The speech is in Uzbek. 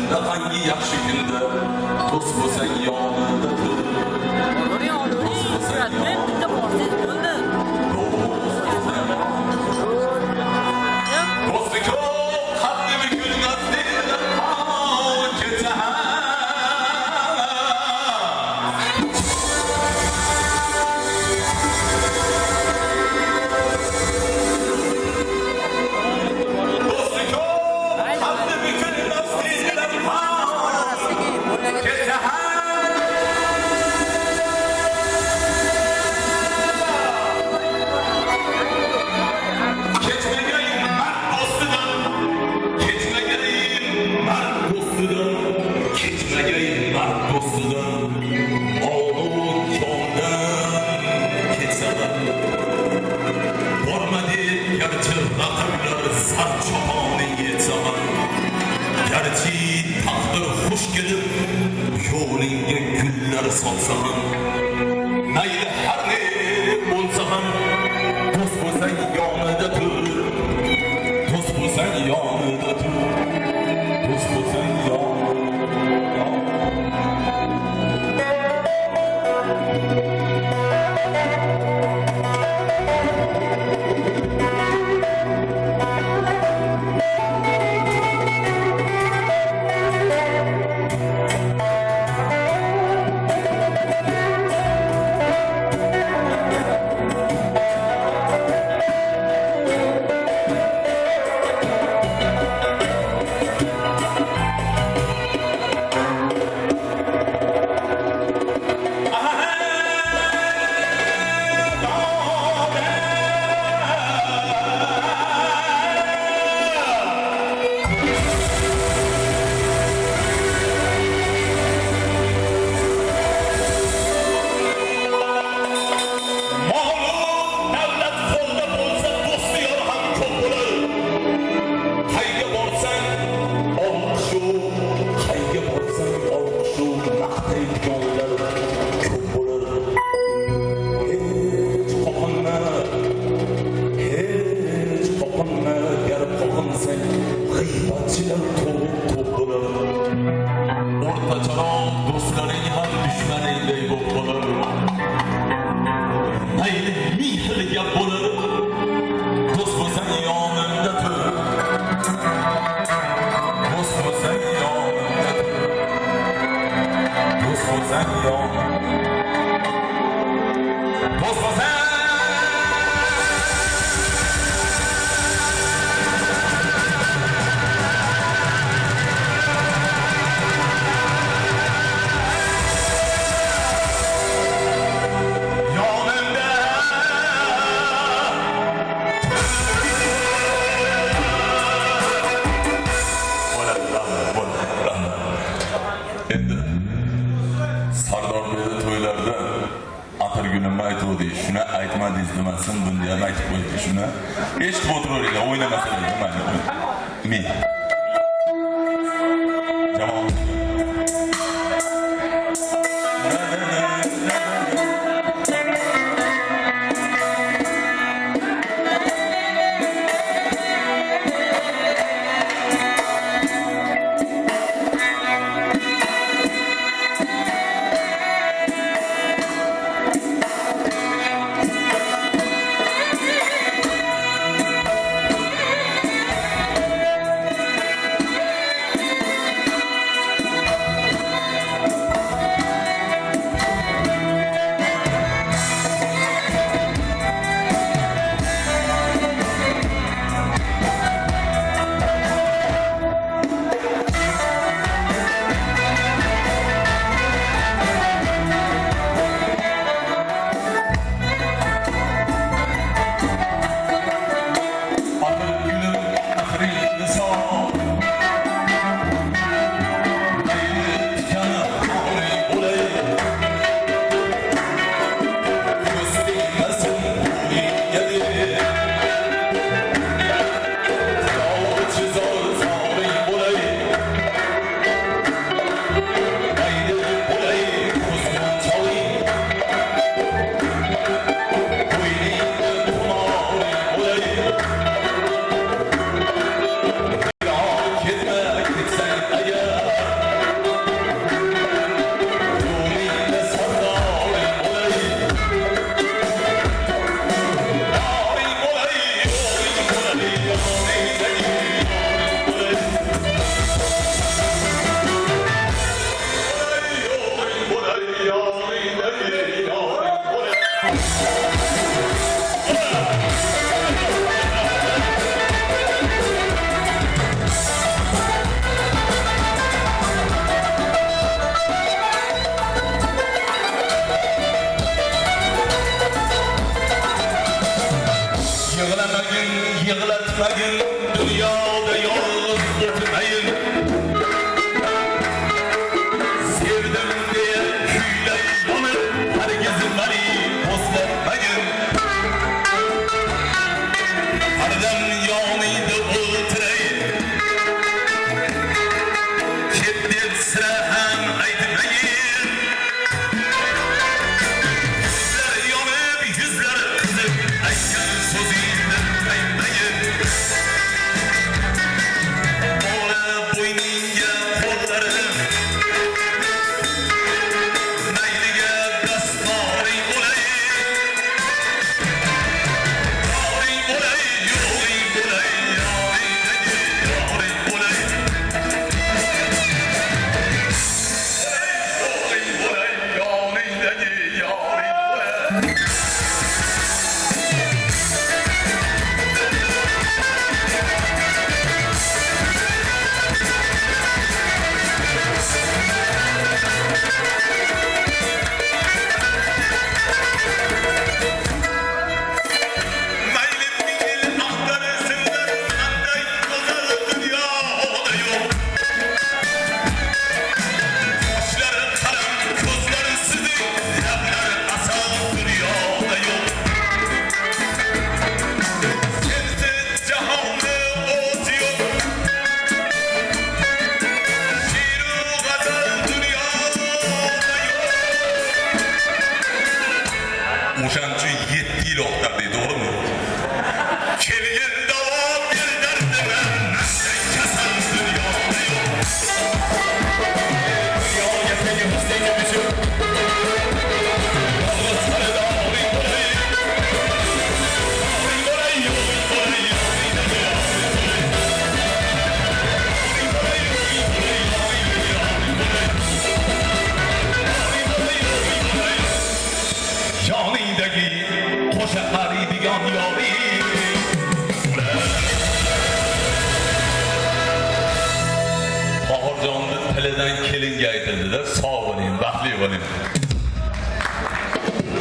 kunda, hangi yaxshi kunda do'st bo'lsang yonida tur. Do'st bo'lsang yonida do'sti ko'p, haddimi kulmas dedilar, ketsa yo'lingga gullar solsa ham, mayli har ne bo'lsa ham, do'st bo'lsang yonida tur, do'st bo'lsang yonida tur, do'st bo'lsang shuni aytmadingiz demasin, bunda ham aytib qo'ydi. Shuni eshitib o'tiravering, o'ynamasdan men jamoat Sevmegin dünyada yalnız oturmayın. Sevdim diye küyley yanıp herkesin beni bozmayın. Hardem yanıydı oturayım. Ketdim sıra hem aytmayın. Yüzler yanıp yüzler kızıp aytgan sözünden aytmayın. Ola boyningga qo'llarim mayliga dastoring bo'lay. Yoring bo'lay, yoring bo'lay, yoringdagi yoring bo'lay. Yoring bo'lay, yoringdagi yoring bo'lay. Mayli mingil axtarsinlar, qanday go'zal dunyoda yo'q. Qoshlari qaram, ko'zlari sidik, lablari asal dunyoda yo'q. Sensiz jahonda o't yo'q. She'ru g'azal dunyoda yo'q. O'shancha 7 yil o'qtardi, to'g'rimi? Kelgin davom ber dardimga, menday kasal dunyoda yo'q. Dunyoga seni husningga bishib, yolg'iz qalida oring bo'lay. Oring bo'lay, yo'ring bo'lay, yoringdagi yoring bo'lay. Oring bo'lay, yo'ring bo'lay, yoringdagi yoring bo'lay. Oring bo'lay, yo'ring bo'lay. Yoningdagi qo'sha qariydigan yoring. Tohirjonni tilidan kelinga aytildi-da, sog' bo'ling, baxtli bo'ling.